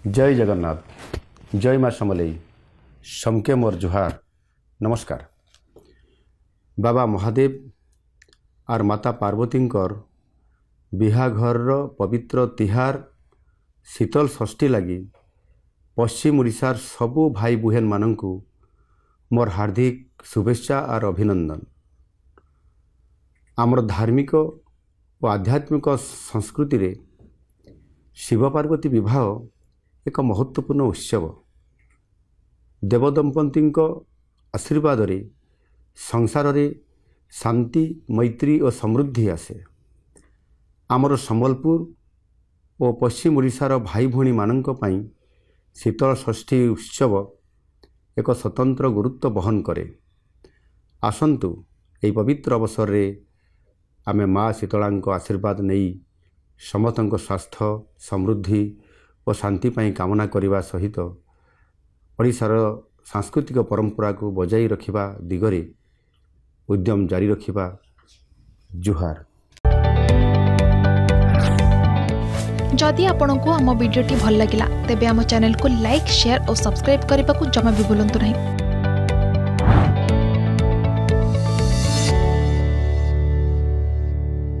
जय जगन्नाथ जय माँ समलेई समके मोर जुहार नमस्कार। बाबा महादेव और माता पार्वतींकर बिहाघर पवित्र तिहार शीतल षष्ठी लगी पश्चिम ओडिशार सबू भाई बुहेन मानंकु मोर हार्दिक शुभेच्छा और अभिनंदन। आमर धार्मिक और आध्यात्मिक संस्कृति रे शिव पार्वती विवाह एक महत्वपूर्ण उत्सव। देवदंपति आशीर्वाद रे संसार रे शांति मैत्री और समृद्धि आसे। आमर संबलपुर और पश्चिम ओडिशार भाई भौणी मानंक पई शीतल षष्ठी उत्सव एक स्वतंत्र गुरुत्व बहन करे। आसंतु एही पवित्र अवसर रे आमे माँ शीतलांक आशीर्वाद नहीं समस्तक स्वास्थ्य समृद्धि और शांति पाई कामना करने सहित ओडिशार सांस्कृतिक परंपरा को बजाई रखिबा दिगरे उद्यम जारी रखिबा। जुहार। जदि आपंक आम भिडी भल लगा तेब आम चैनल को लाइक शेयर और सब्सक्राइब करने को जमा भी भूलु नहीं।